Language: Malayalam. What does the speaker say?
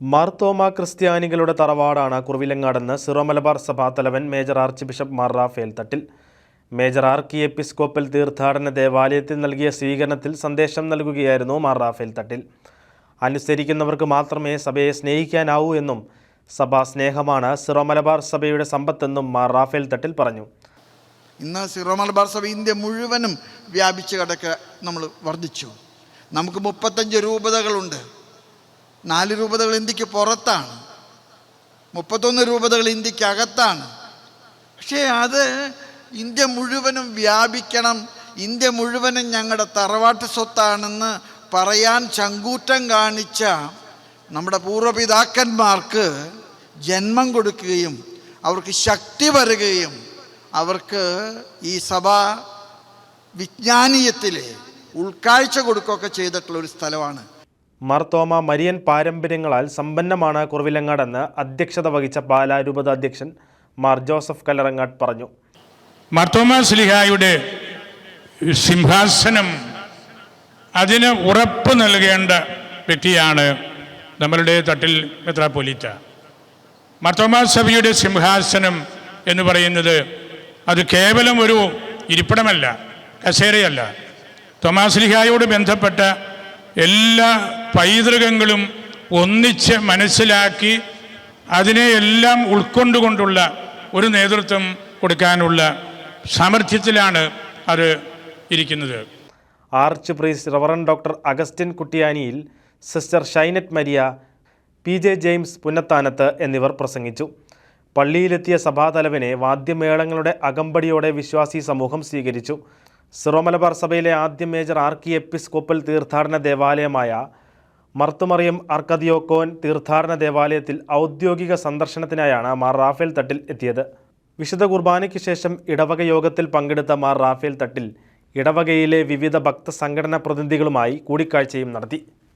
മാർത്തോമ ക്രിസ്ത്യാനികളുടെ തറവാടാണ് കുറവിലങ്ങാടെന്ന് സിറോ മലബാർ സഭാതലവൻ major archbishop Mar Raphael Thattil. Major archiepiscopal തീർത്ഥാടന ദേവാലയത്തിൽ നൽകിയ സ്വീകരണത്തിൽ സന്ദേശം നൽകുകയായിരുന്നു മാർ റാഫേൽ തട്ടിൽ. അനുസരിക്കുന്നവർക്ക് മാത്രമേ സഭയെ സ്നേഹിക്കാനാവൂ എന്നും സഭാ സ്നേഹമാണ് സിറോ മലബാർ സഭയുടെ സമ്പത്തെന്നും മാർ റാഫേൽ തട്ടിൽ പറഞ്ഞു. ഇന്ന് സിറോ മലബാർ സഭ ഇന്ത്യ മുഴുവനും വ്യാപിച്ച് കിടക്കുക നമ്മൾ വർദ്ധിച്ചു. നമുക്ക് 35 രൂപതകളുണ്ട്. 4 രൂപതകൾ ഇന്ത്യക്ക് പുറത്താണ്, 31 രൂപതകൾ ഇന്ത്യക്ക് അകത്താണ്. പക്ഷേ അത് ഇന്ത്യ മുഴുവനും വ്യാപിക്കണം, ഇന്ത്യ മുഴുവനും ഞങ്ങളുടെ തറവാട്ട് സ്വത്താണെന്ന് പറയാൻ ചങ്കൂറ്റം കാണിച്ച നമ്മുടെ പൂർവ്വപിതാക്കന്മാർക്ക് ജന്മം കൊടുക്കുകയും അവർക്ക് ശക്തി വരുകയും അവർക്ക് ഈ സഭാ വിജ്ഞാനീയത്തിലെ ഉൾക്കാഴ്ച കൊടുക്കുകയൊക്കെ ചെയ്തിട്ടുള്ളൊരു സ്ഥലമാണ്. മാർത്തോമ മരിയൻ പാരമ്പര്യങ്ങളാൽ സമ്പന്നമാണ് കുറവിലങ്ങാടെന്ന് അധ്യക്ഷത വഹിച്ച പാലാ രൂപത അധ്യക്ഷൻ മാർ ജോസഫ് കല്ലറങ്ങാട്ട് പറഞ്ഞു. മാർത്തോമ ശ്ലീഹായുടെ സിംഹാസനം അതിന് ഉറപ്പ് നൽകേണ്ട വ്യക്തിയാണ് നമ്മളുടെ തട്ടിൽ മെത്രാപ്പൊലീത്ത. മാർത്തോമ സഭയുടെ സിംഹാസനം എന്ന് പറയുന്നത് അത് കേവലം ഒരു ഇരിപ്പിടമല്ല, കസേരയല്ല. തോമാ ശ്ലീഹായോട് ബന്ധപ്പെട്ട എല്ലാ പൈതൃകങ്ങളും ഒന്നിച്ച് മനസ്സിലാക്കി അതിനെയെല്ലാം ഉൾക്കൊണ്ടുകൊണ്ടുള്ള ഒരു നേതൃത്വം കൊടുക്കാനുള്ള സാമർഥ്യത്തിലാണ് അത് ഇരിക്കുന്നത്. Archpriest reverend doctor Augustine Kuttiyaniyil, sister Shynet Maria, PJ James Punnathanath എന്നിവർ പ്രസംഗിച്ചു. പള്ളിയിലെത്തിയ സഭാതലവനെ വാദ്യമേളങ്ങളുടെ അകമ്പടിയോടെ വിശ്വാസി സമൂഹം സ്വീകരിച്ചു. സിറോ മലബാർ സഭയിലെ ആദ്യ മേജർ ആർക്കി എപ്പിസ്കോപ്പൽ തീർത്ഥാടന ദേവാലയമായ മർത്തുമറിയം അർക്കദിയോക്കോൻ തീർത്ഥാടന ദേവാലയത്തിൽ ഔദ്യോഗിക സന്ദർശനത്തിനായാണ് മാർ റാഫേൽ തട്ടിൽ എത്തിയത്. വിശുദ്ധ കുർബാനയ്ക്ക് ശേഷം ഇടവക യോഗത്തിൽ പങ്കെടുത്ത മാർ റാഫേൽ തട്ടിൽ ഇടവകയിലെ വിവിധ ഭക്ത സംഘടനാ പ്രതിനിധികളുമായി കൂടിക്കാഴ്ചയും നടത്തി.